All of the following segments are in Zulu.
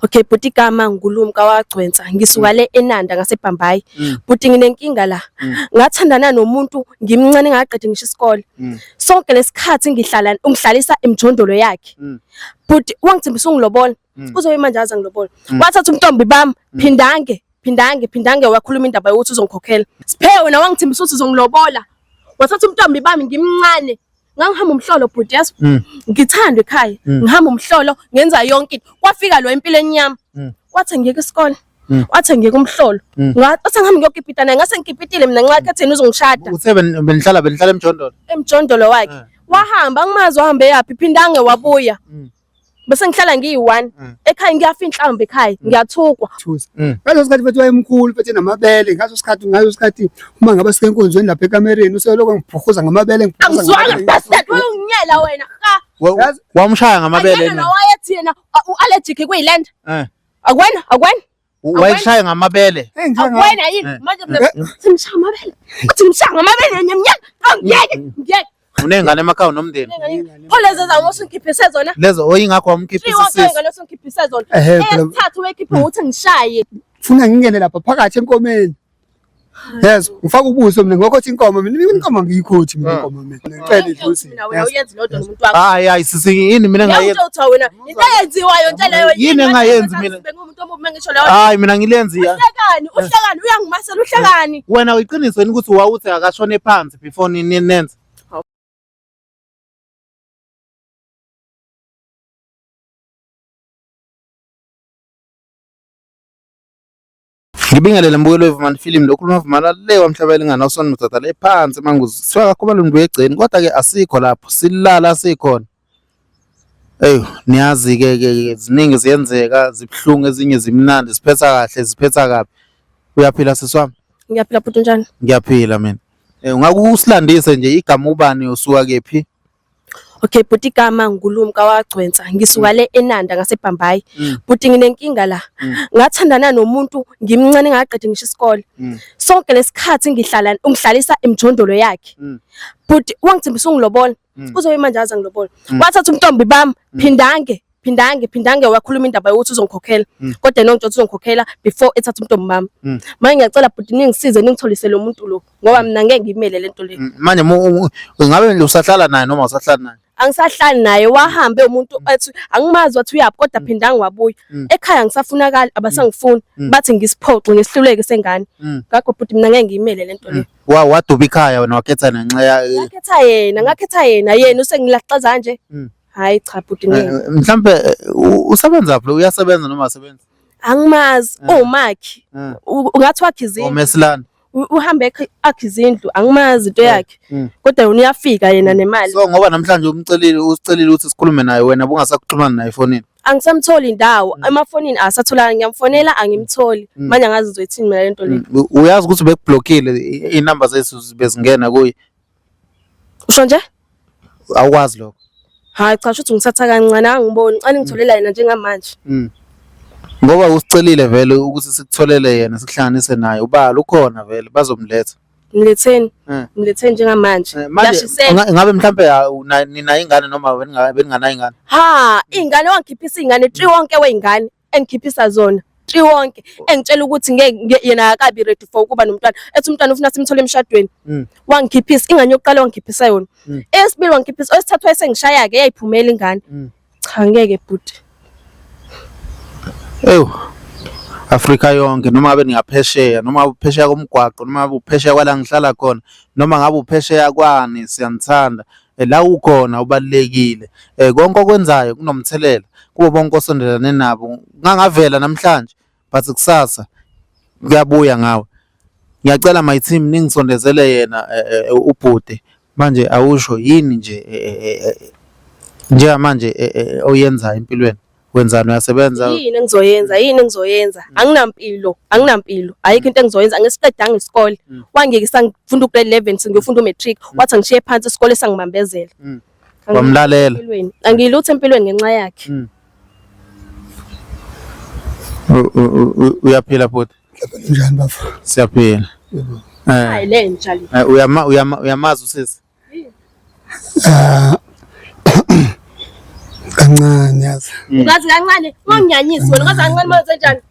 Okay, buti igama ngulumka wagcwensa ngisuka le eNanda ngaseBhambayi. Buti nginenkinga la. Ngathandana nomuntu ngimncane ngaqedwe ngisho isikole. Sonke lesikhathi ungihlalisa emjondolo yakhe. Buti wangithembisa ungilobola. Uzobe manje aza ngilobola. Wathatha umntombi bami phindange wakhuluma indaba yokuthi uzongikhokhela. Siphe wena wangithembisa ukuthi uzongilobola. Wathatha umntombi bami ngimncane. Ngangihamba umhlolo bhuti yazi ngithandwe ekhaya ngihamba umhlolo ngenza yonke into kwafika lo empilweni yami wathi ngiyeke isikole wathi ngiyeke umhlolo ngathi ngihamba ngiyokipita naye ngase ngikipitile mina nxa khatheni uzongishada uthe benihlala emjondolo wakhe wahamba ngimazi wahambe yapi phindange wabuya bese ngihlala ngiyi1 ekhaya ngiyafinhlamba ekhaya ngiyathukwa ngalo sikhathi bethu wayemkhulu bethe namabele ngaso sikhathi uma ngabe sike enkonzweni lapha ekamereni useloko ngibhukuza ngamabele angizwanga bastard unginyela wena ha wamshaya ngamabele yena wayethi yena uallergic kuyilanda akwena wayeshaya ngamabele akwena yini manje simshaya ngamabele uthi ngimshaya ngamabele nyamnyaka ngiyeke unengane emakhaya nomndeni poleze zawo ngikhiphe zona lezo oyingakho wamkhiphisa sisi ngane ngikhiphe zona esithathu wekhiphe uthi ngishaye ufuna ngingene lapha phakathi enkomeni yes ngifaka ubuso mina ngokuthi inkomo inkomo ngiyikhothi mina inkomo mina ngicela idlusi mina wena uyenza lodwa nomuntu wakho hayi sisi yini mina ngayenza uthi wena into eyenziwayo nje leyo yini engayenzi mina bengumuntu omubi mengisho leyo hayi mina ngilenzi uhlekani uyangimasela uhlekani wena uyiqinisweni ukuthi wawuthi akashone phansi before nenze ngibingelele mbukelo wevumani film lokhuluma vumala le wamhlabela ingane awusona mdada le phansi manguzi siwa kakhulu balungu egcini kodwa ke asikho lapho silala sikhona niyazi ke ziningi ziyenzeka zibhlungu ezinye zimnandi siphetha kahle siphetha kabi uyaphila siswami ngiyaphila futhi njani ngiyaphila mina ngakusilandise nje igama ubani usuka kephi Okay, buti igama ngulumka wagcwensa ngisuka le eNanda ngaseBhambayi. Buti nginenkinga la. Ngathandana nomuntu ngimncane ngaqedwe ngisho isikole. Sonke lesikhathi ungihlalisa emjondolo yakhe. Buti wangithembisa ungilobola. Uzobe manje aza ngilobola. Wathatha umntombi bami phindange wakhuluma indaba yokuthi uzongikhokhela. Kodwa nonke uthi uzongikhokhela before ethatha umntombi bami. Manje ngiyacela buti ningisize ningitholise lo muntu lo ngoba mina ngeke ngimele lento le. Manje ngabe usahlala naye noma usahlala naye angisahlali naye wahambe umuntu ethi angimazi wathi uyaphi kodwa phindange wabuya ekhaya ngisafunakala abasangifuni bathi ngisiphoxe ngesihluleke sengane ngakho futhi mina ngeke ngiyimele lento le waduba ikhaya wena wakhetha nanxa ngakhetha yena usengilaxaza nje hayi cha futhi ngeke mhlambe usebenza lapho uyasebenza noma asebenza angimazi umakhi ungathi wakhe izindlu omesilana uhambe akhe izindlu angimazi into yakhe kodwa yona uyafika yena nemali so ngoba namhlanje usicelile ukuthi sikhulume naye wena bungasakuxhumana naye efonini angisamtholi indawo emafonini asatholanga ngiyamfonela angimtholi manje angazi uzoyithini mina lento le uyazi ukuthi bekublockile inamba zethu bezingena kuyi usho nje awukwazi lokho hayi cha ukuthi ngisatha kancane angiboni xa ngitholela yena njengamanje ngoba usicelile vele ukuthi sikutholele yena sikuhlanganise naye ubala ukhona vele bazomletha mletheni njengamanje ngabe mhlambe nina ingane noma beninganayo ingane ingane wangikhiphisa ingane 3 wonke weingane engikhiphisa zona 3 wonke engitshela ukuthi ngeke yena akabi ready for ukuba nomntwana ethi umntwana ufuna simthole emshadweni wangikhiphisa ingane yokuqala wangikhiphisa yona esibili wangikhiphisa esithathu esengishaya ke yayiphumela ingane cha ngeke bhuti Afrika yonke noma ngabe ningaphesheya noma uphesheya komgwaqo noma uphesheya kwala ngihlala khona noma ngabe uphesheya kwani siyanthanda la ukhona ubalekile konke okwenzayo kunomthelela kubo bonke osondelane nabo ngangavela namhlanje but kusasa kuyabuya ngawe ngiyacela my team ningisondezele yena ubhuti manje awusho yini nje manje oyenza empilweni wenzani uyasebenza yini engizoyenza anginampilo ayikho into engizoyenza ngesiqedanga isikole wangiyekisa ngifunda ugrade 11 singiyofunda umatric wathi ngishiye phansi isikole sangibambezela wamlalela angiluthe empilweni ngenxa yakhe uyaphila bhuti njani bafo siyaphila hayi le njalo uyamazi usisi kancane yazi. Ngazi kancane unganginyanyisi wena ngazi kancane manje kanjani?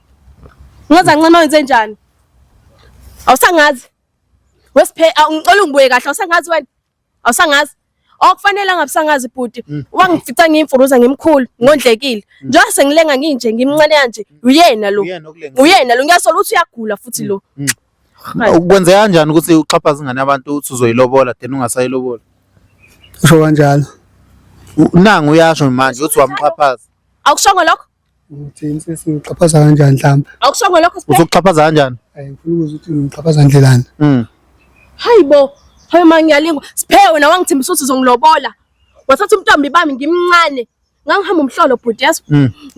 Ngazi kancane manje kanjani? Awusangazi. Wesiphe ngicela ungibuye kahle awusangazi wena. Awusangazi. Okufanele ngabusangazi ibhuti. Wangifica ngimfuruza ngimkhulu ngondlekile. Njengoba sengilenga nginje ngimncane kanje uyena lo. Uyena lo ngiyasola ukuthi uyagula futhi lo. Ukwenze kanjani ukuthi uxhaphaze ingane abantu uthi uzoyilobola then ungasayilobola? Usho kanjalo. Nangu uyasho manje uthi wamxhaphaza. Awukushongo lokho? Uthini sesixhaphaza kanjani mhlamba? Awukushongo lokho Siphe? Uzokuxhaphaza kanjani? Ngifuna ukuthi ngixhaphaza ndlelani. Hayibo. Hayi mangiyalingwa. Siphe wena wangithembisa ukuthi uzongilobola. Wathatha umntombi bami ngimncane. Ngangihamba umhlolo bhuti yazi.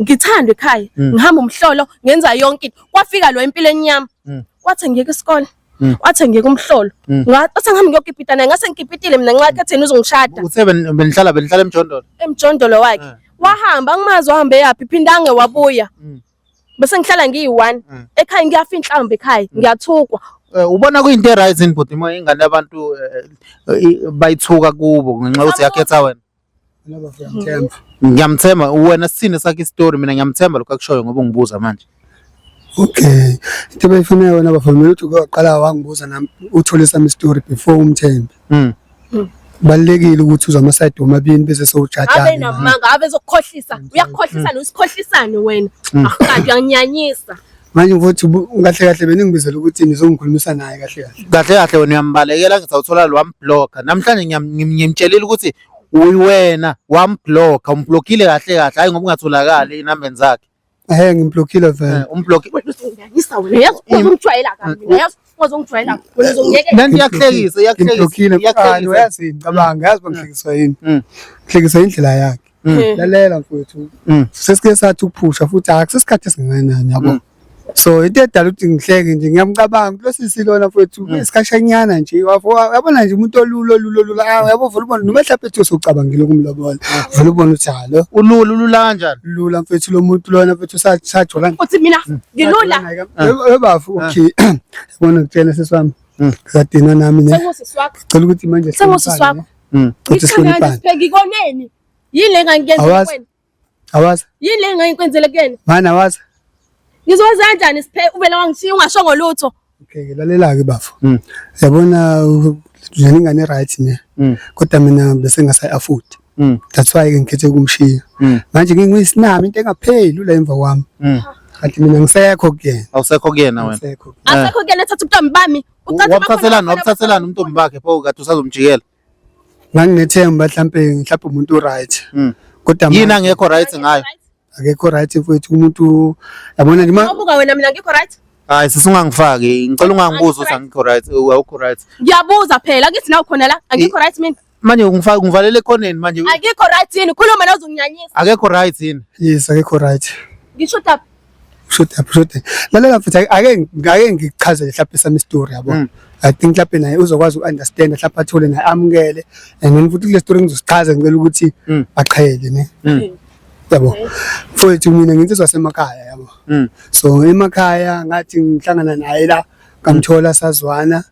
Ngithanda ekhaya. Ngihamba umhlolo ngenza yonke into. Kwafika lo empilweni yami. Wathi ngiyeke isikole. Wathi ngiyeke umhlolo. Ngathi ngihamba ngiyokipita naye ngase ngikipitile mina nxa khatheni uzongishada. Uthe benihlala emjondolo. Emjondolo wakhe. Wahamba ngimazi wahambe yaphi phindange wabuya. Bese ngihlala ngiyi1 ekhaya ngiyafa inhlamba ekhaya ngiyathukwa. Ubona kuyinto eright inbhuti uma ingane abantu bayithuka kubo ngenxa ukuthi yakhetha wena. Ngiyamthemba wena sithini sakhe story mina ngiyamthemba lokho akushoyo ngoba ungibuza manje. Okay. Into bayifuna wena bafana ukuthi uqala wangibuza nami uthole sami story before umthembi. Balekile ukuthi uzwa amaside omabini bese sowujadana. Abe namanga abe zokukhohlisa uyakukhohlisa nosikhohlisane wena. Akukanti uyanginyanyisa. Manje ukuthi kahle kahle beningibizela ukuthi nizongikhulumisa naye kahle kahle. Kahle kahle wena uyambalekela ngizawuthola lo wamblocker. Namhlanje ngimtshelile ukuthi uyiwena wamblocker umblockile kahle kahle hayi ngoba ungatholakali inambeni zakhe. Ngimblokile vele. Umblock. Uyangisa wena yazi uzongijwayela kabi mina yazi uzongijwayela wena uzongiyeke. Lento iyakuhlekisa Iyakuhlekisa. Uyazi ngicabanga yazi bangihlekiswa yini. Hlekisa indlela yakhe. Lalela mfowethu. Sesike sathi ukuphusha futhi akusesikhathi esingakanani yabo. So into edala ukuthi ngihleke nje ngiyamcabanga lo sisilona mfowethu isikhashanyana nje yabona nje umuntu olula yabo vele ubona noma mhlawumbe ethi usocabangile kumlobola vele ubona uthi halo ulula kanjani lula mfowethu lo muntu lona mfowethu sajola uthi mina ngilula ebafu okay yabona ngitshela seswami ngizadina nami ne sengusiswakho ngicela ukuthi manje sengusiswakho uthi Sibheke ikoneni yini le ngangiyenzela kuwena awazi yini le ngangikwenzele kuyena mana awazi ngizokwenza kanjani Siphe uvela wangishiya ungashongo lutho. Okay lalela ke bafu yabona njeni ngane right ne kodwa mina bese ngasa afford that's why ke ngikhethe kumshiya manje ngingisinami into engapheli la emva kwami kanti mina ngisekho kuyena awusekho kuyena wena asekho kuyena ethatha umntombi bami wabuthathelana umntombi bakhe pho kade usazomjikela nganginethemba mhlawumbe umuntu right kodwa yini angekho right ngayo akekho right mfowethu umuntu yabona nje Ngobuka wena mina ngikho right? Hayi sisungangifaki ngicela ungangibuza ukuthi angikho right awukho right. Ngiyabuza phela ngithi nawe khona la angikho right mina. Manje ungivalele ekhoneni manje. Angikho right yini khuluma nawe uzonginyanyisa. Akekho right yini? Yes akekho right. Ngisho taphi? Shoot. Lalela futhi ake ngichazele mhlawumbe sami story yabo. I think mhlawumbe naye uzokwazi uunderstand mhlawumbe athole naye amukele and futhi kule story ngizosichaza ngicela ukuthi baqhele ne. Yabo. Futhi mina nginsizwa semakhaya yabo. So emakhaya ngathi ngihlangana naye la ngamthola sazwana.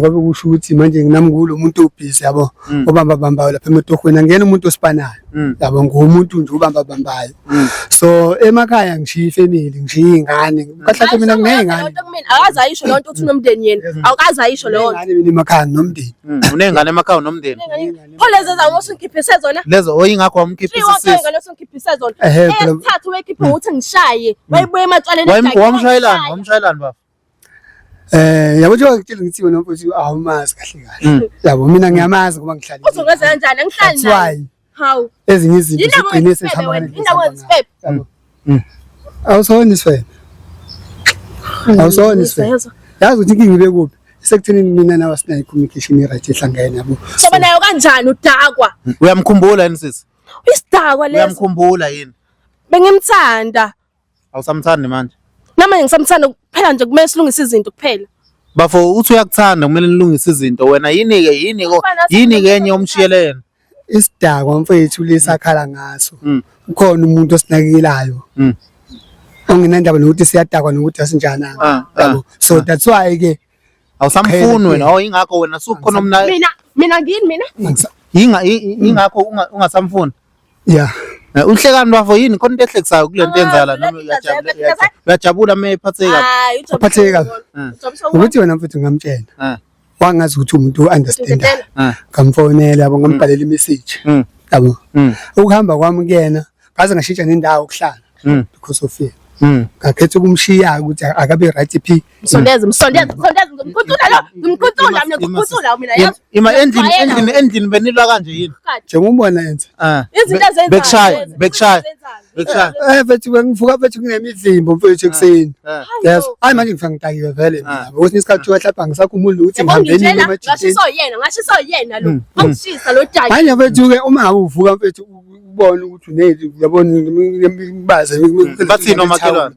Kwabe kusho ukuthi manje nginami kulo muntu obhizi yabo. Obamba bambayo lapha emetohweni angena umuntu osipanayo. Yabo ngumuntu nje ubamba bambayo. So emakhaya ngishiya ifamily ngishiya ingane. Kahle mina nginengane. Akazi ayisho lonto uthi unomndeni yena. Awukazi ayisho leyo nto. Ngane mina emakhaya nomndeni. Unengane emakhaya nomndeni. Pho lezi zangosungikhiphe zona. Lezo oyingakho wamkhiphisa sisi. Iwonke ngalosungikhiphe zona. Esithathu wekhiphe uthi ngishaye. Wayibuye emacaleni wamshayelani baba. Yabo nje ngitshela ngithi wena mfowethu awumazi kahle kahle. Yabo mina ngiyamazi ngoba ngihlalile. Uzokwenza kanjani angihlali naye. Hawu. Ezinye izinto zigcine sesihambana nesiphe. Yabo. Awusona isifebe. Awusona isifebe. Yazi ukuthi ngibe kuphi? Sekuthenini mina nawe sinayo communication right ehlangene yabo. Soba nayo kanjani udakwa? Uyamkhumbula yini sisi? Isidakwa leso. Uyamkhumbula yini? Bengimthanda. Awusamthandi manje? Nama ngisamthanda kuphela nje kumele silungise izinto kuphela. Bafo uthi uyakuthanda kumele nilungise izinto wena yini ke enye omshiyelene? Isidakwa mfethu lesakhala ngaso. Ukhona umuntu osinakekelayo. Onginandaba nokuthi siyadakwa nokuthi asinjana yabo. So that's why ke awusamfuni wena oyingakho wena sukhona umna mina ngini mina ingakho ungasamfuni. Yeah. Uhlekani bafo yini khona into ehlekisayo kule nto enzala noma uyajabula mephatheka. Hayi Aphatheke kabi. Ukuthi wena mfethu ngamtshela. Wangazi ukuthi umuntu understand. Ngamfonela yabo ngambhalela imessage. Yabo. Ukuhamba kwami kuyena ngaze ngashintsha nendawo ukuhlala. Because of fear. Ngakhetha ukumshiya ukuthi akabe right P. Msondeze ngimkhuthula mina yazi. Ima endlini benilwa kanje yini? Njengombona yenza. Izinto ezenza. Bekshaya. Mfethu bengivuka mfethu nginemizimbo mfethu ekseni. Yes. Hayi manje ngifanga ngitakiwe vele mina. Ukuthi isikhathi wahlapha ngisakhumula ukuthi ngihambeni emajiteni. Ngashiso yena lo. Angishisa lo jaji. Manje mfethu ke uma ngabe uvuka mfethu ubone ukuthi unezi uyabona ngibaze bathi noma kelwana.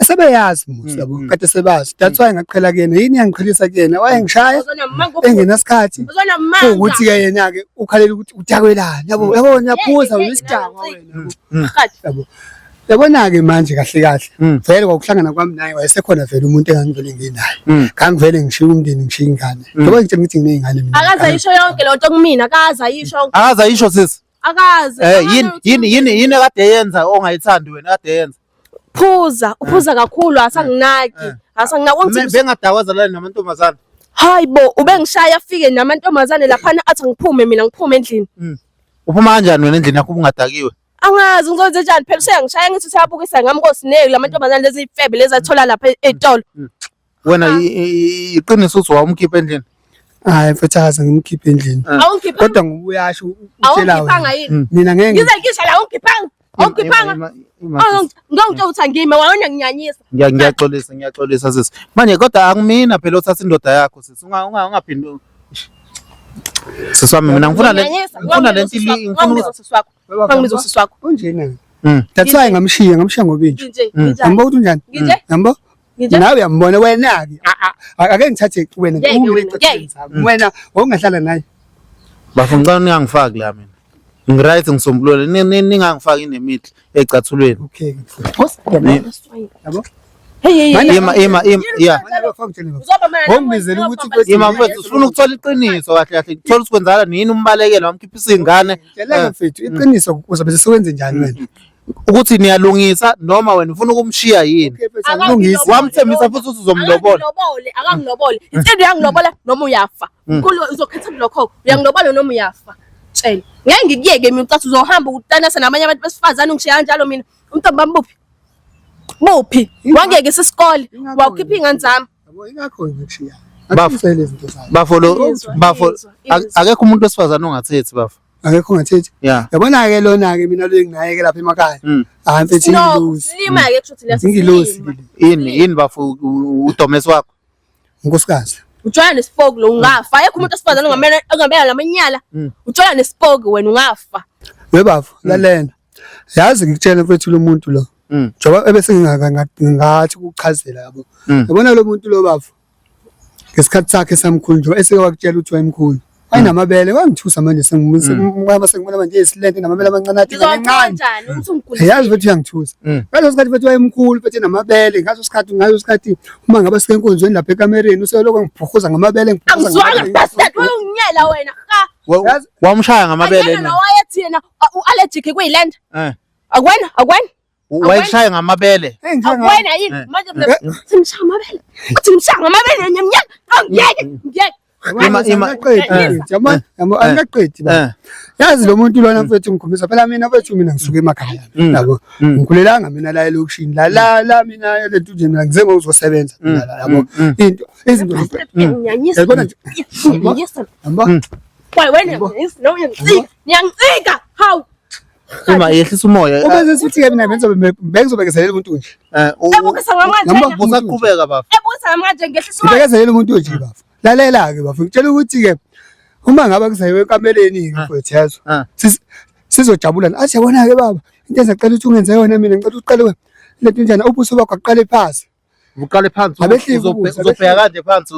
Sebeyazi musi yabo kade sebazi. That's why ngaqhela kuyena yini yangiqhelisa kuyena wayengishaya engenasikhathi. Ukuthi ke yena ke ukhalela ukuthi utakwelana yabo yabona yaphuza ulisidakwa wena yabo. Yabona ke manje kahle kahle vele kwakuhlangana kwami naye wayesekhona vele umuntu engangivele nginaye ngangivele ngishiya umndeni ngishiya ingane ngoba ngitshela ukuthi nginezingane mina akaza yisho yonke lonto kumina akaza yisho sis akazi yini kade yenza ongayithandi wena kade yenza uphuza kakhulu asanginaki bengadawazalana namantombazana. Hayibo ubengishaya afike namantombazane lapha athi ngiphume mina ngiphume endlini. Uphuma kanjani wena endlini yakho ungadakiwe? Angazi ngizoze njani phela usengishaya ngithi usiyabukisa ngamnkosineki lamantombazane lezi ifebe lezi athola lapha etolo. Wena iqiniso uthi wamkhipha endlini? Hayi mfethu akaze ngimkhiphe endlini. Kodwa ngubuyasho utshela wena. Mina ngeke ngizekisha la ungiphanga. Ngawuthi uthangime wawona nginyanyisa. Ngiyaxolisa sis. Manje kodwa akumina phela uthatha indoda yakho sis. Ungaphindi. Siswami mina ngifuna lento ngifuna siswakho. Unjena. That's why ngamshiya ngobinje. Yambo ukuthi unjani? Yambo? Nawe uyambona wena ke. Ake ngithathe wena wena ungahlala naye. Bafuna ngicela ningangifaki la mina. Ngiright ngisombulule ningangifaki inemithi ecathulweni. Okay. Yabo? Hey yeah. Ngomizela ukuthi ima mfethu ufuna ukuthola iqiniso kahle kahle uthola ukwenzala nini umbalekela wamkhiphisa ingane. Tshela mfethu iqiniso uzobe sewenze njani wena? Ukuthi niyalungisa noma wena ufuna ukumshiya yini? Wamthembisa futhi ukuthi uzomlobola. Akangilobole. Insendo yangilobola noma uyafa. Ukhulu uzokhetha lokho. Uyangilobola noma uyafa. Tshela. Ngeke ngikuyeke mina ucathi uzohamba utanasa namanye abantu besifazane ungishiya kanjalo mina. Umntombi bambuphi? Buphi? Wangeke sisikole. Wawukhipha ingane zami. Yabo ingakho ngikushiya. Bafo akekho umuntu wesifazane ongathethi bafo. Akekho ngathethi. Yabona ke lona ke mina lo enginaye ke lapha emakhaya. Hayi mfethu ngilusi. Silima ke kusho ukuthi ngilusi. Yini bafo uDomes wakho? Nkosikazi. Utshela nespoke lo ungafa. Ayekho umuntu wesifazane ongamela lamanyala. Utshela nespoke wena ungafa. Webafo lalena. Yazi ngikutshela mfethu lo muntu lo. Njoba ebese ngathi ukuchazela yabo. Yabona lo muntu lo bafo. Ngesikhathi sakhe samkhulu nje eseke wakutshela ukuthi wayemkhulu. Ayinamabele wangithusa manje sengibona manje esilente namabele amancane athi kancane. Yazi ukuthi uyangithusa. Ngalo sikhathi futhi wayemkhulu futhi namabele ngaso sikhathi uma ngabe sikenkonzweni lapha ekamereni useloko ngibhukuza ngamabele ngibhukuza bastard unginyela wena ha. Wamshaya ngamabele yena. Wayethi yena uallergic kuyilanda. Akwena wayishaya ngamabele. Akwena yini manje simshaya ngamabele. Uthi ngishaya ngamabele nyamnyama ngeke. Angaqedi yazi lo muntu lona mfethu ngikhombisa phela mina mfethu mina ngisuka emakhaya yabo ngikhulelanga mina la elokushini la mina lento nje mina ngize ngozosebenza yabo into izinto yabona nje wena niyancika hawu ima yehlisa umoya ubese sithi ke mina bengizobekezelela umuntu nje ebukisa ngamanje ngamba usaqhubeka bafo ebukisa ngamanje ngehlisa umoya bekezelela umuntu nje bafo lalela ke bafo ngitshela ukuthi ke uma ngaba kuzayiwe ekameleni mfethu yazo sizojabulana athi yabona ke baba into engicela ukuthi ungenze yona mina ngicela uqale wena lento njana ubuso bakho aqale phansi uqale phansi uzobheka kanje phansi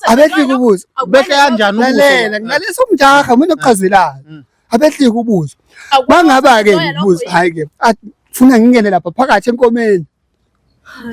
abehlika ubuso behle kanjani lalela ngalesa umjaha umuntu oqhazelayo abehlika ubuso bangaba ke ubuso hayi ke funa ngingene lapha phakathi enkomeni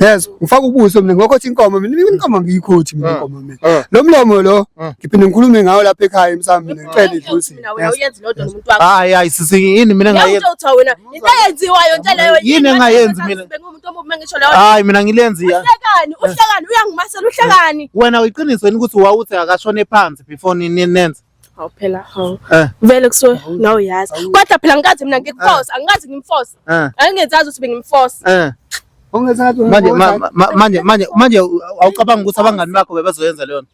Yes, ngifaka ubuso mina ngokhothi inkomo mina inkomo ngiyikhothi mina inkomo mina. Lo mlomo lo ngiphinde ngikhulume ngawo lapha ekhaya emsamo mina ngicela idlusi. Wena uyenza lodwa nomuntu wakho. Hayi sisi yini mina ngayenza. Uthi wena into eyenziwayo nje leyo Yini engayenzi mina? Bengumuntu omubi mengisho leyo. Hayi mina ngilenzi ya. Uhlekani uyangimasela uhlekani. Wena uyiqiniso yini ukuthi wawuthi akashone phansi before nenze? Hawu phela hawu. Vele kusuke nawe yazi. Kodwa phela ngikazi mina ngikuforce, angikazi ngimforce. Angenzazi ukuthi bengimforce. Ongezathi manje awucabanga ukuthi abangani bakho bebazoyenza leyo nto?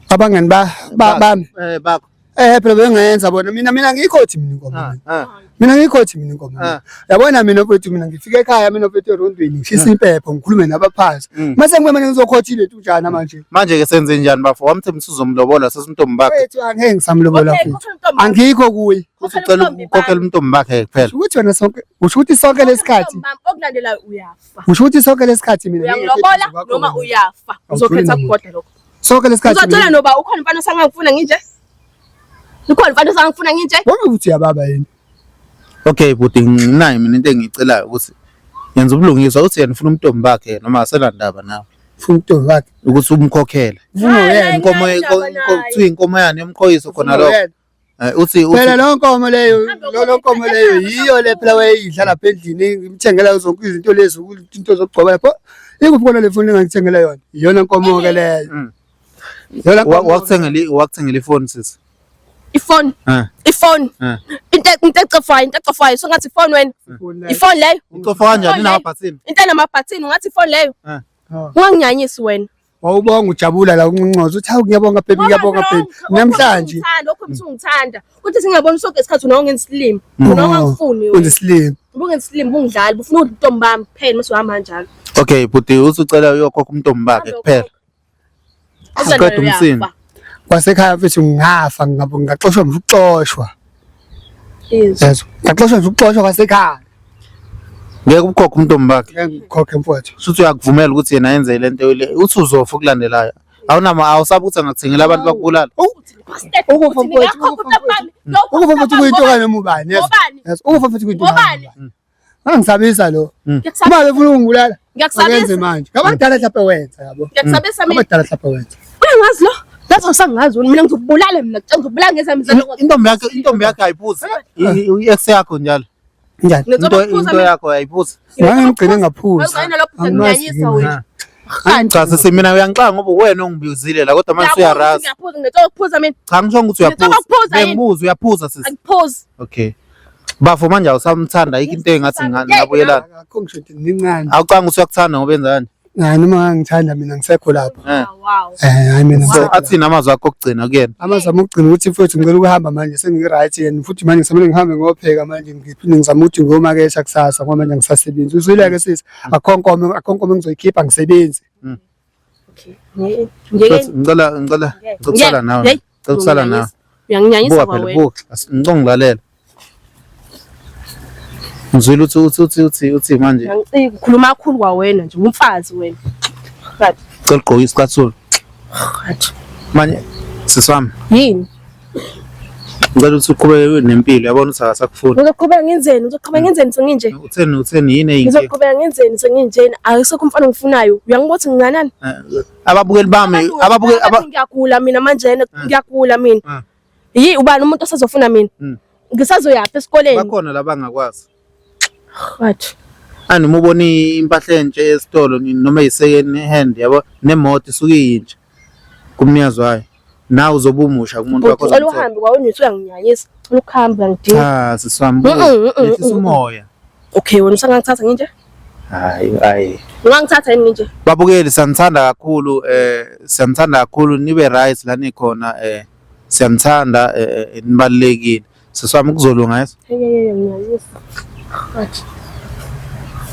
abangani bami bakho phela bengenza bona mina ngikhothi mina inkomo mina ngikhothi mina inkomo yabona mina mfethu mina ngifika ekhaya mina mfethu erondweni ngishisa impepho ngikhulume nabaphazi mase ngimane ngizokhothile njani manje ke senze njani bafo wamthembisa uzomlobola sesintombi bakhe mfethu angeke ngisamlobola futhi angikho kuye ucela ukukhokhela umntombi bakhe kuphela ukuthi wena sonke usho ukuthi sonke lesikhathi okulandelayo uyafa usho ukuthi sonke lesikhathi mina uyamlobola noma uyafa uzokhetha kukodwa lokho sonke lesikhathi uzothola noba ukhona mfana osangangifuna nginje ukhona mfana osangangifuna nginje wona ukuthi yababa yini. Okay buti nayi mina into engicelayo ukuthi yenza ubulungiswa uthi yena ufuna umntombi bakhe noma asela ndaba nawe ufuna umntombi wakhe ukuthi umkhokhele ufuna yena inkomo kuthiwa inkomo yani emkhoyiso khona lokho uthi phela lo nkomo leyo lo nkomo leyo yiyo le phela wayidla lapha endlini ngimthengela zonke izinto lezi into zokugcoba lapho ikuphi le phone engangithengela yona iyona nkomo ke leyo wakuthengela ifoni sisi ifone into ecofayo so ngathi ifone wena ifone leyo ucofa kanjani namabhathini into enamabhathini ngathi ifone leyo unganginyanyisi wena wawubonga ujabula la unqonqoza uthi hawu ngiyabonga baby namhlanje lokho ngithanda ukuthi singaboni sonke isikhathi unawo ngensilimo unawo ngifuni wenza slim ubungensilimo ungidlali ufuna ukuthi intombi bami kuphela mase uhamba kanjalo okay buti usucela uyokhokha umntombi bakhe kuphela asiqeda umsini kwasekhaya mfethu ngafa ngaxoshwa mfuxoshwa yes ngaxoshwa mfuxoshwa kwasekhaya ngeke ukukhokha umntombi bakhe ngikhokhe mfowethu uthi uyakuvumela ukuthi yena yenze lento le uthi uzofa ukulandelayo awunama awusabe ukuthi angakuthengela abantu bakubulala ukufa mfowethu kuyinto kanye mubani yes ukufa mfowethu kuyinto kanye angisabisa lo uma befuna ungibulala ngiyakusabisa manje ngabadala hlaphe wenza yabo ngiyakusabisa mina abadala hlaphe wenza uyangazi lo That's what sangazi mina ngizokubulala mina ngizokubulala ngezamizana intombi yakhe ayiphuzi i-ex yakho njalo njani into yakho ayiphuzi ngangigcine ngaphuza awuzayina lapho unyanyisa wena cha sisi mina uyangixaka ngoba wena ongibizile la kodwa manje uyarazi ngiyaphuza ngicela ukuphuza mina cha ngisho ukuthi uyaphuza bengibuza uyaphuza sisi angiphuzi okay bafo manje awusamthanda into engathi ngiyabuyelana akho ngisho ukuthi nincane awucanga ukuthi uyakuthanda ngoba enzani hayi noma ngithanda mina ngisekho lapha wow hayi mina so athi namazwi akho okugcina kuyena amazwi okugcina ukuthi mfowethu ngicela ukuhamba manje sengiright yena futhi manje ngisamele ngihambe ngopheka manje ngiphinde ngizama ukuthi ngomakesha kusasa ngoba manje ngisasebenza uzwileke sisi akho nkomo engizoyikhipha ngisebenze okay ngicela nawe uyanginyanyisa kwawe ngilalela ngizwile uthi manje ngikhuluma kakhulu kwawena nje umfazi wena ngathi cela ugqoka isicathulo ngathi manje siswami yini ngicela ukuthi uqhubeke nempilo yabona ukuthi akasakufuni uzoqhubeka ngenzeni senginje utheni yini eyinkinga ngizoqhubeka ngenzeni senginjena akusekho umfana ngifunayo uyangibothi nginganani ababukeli bami ngiyagula mina manje ngiyagula mina yi ubani umuntu osazofuna mina ngisazoyapha esikoleni bakhona labangakwazi wathi ani mubona impahla entshe esitolo noma isecond hand yabo nemoto isuke yintsha kumnikazi wayo nawe uzoba umusha kumuntu wakho ucela uhambe kwawena uthi uyanginyanyisa ukuhamba ngidinga cha siswami lehlisa umoya okay wena usangangithatha nginje hayi ungangithatha yini nje babukeli sanithanda kakhulu nibe right la nikhona siyanithanda nibalekile siswami kuzolunga eso nginyanyisa wathi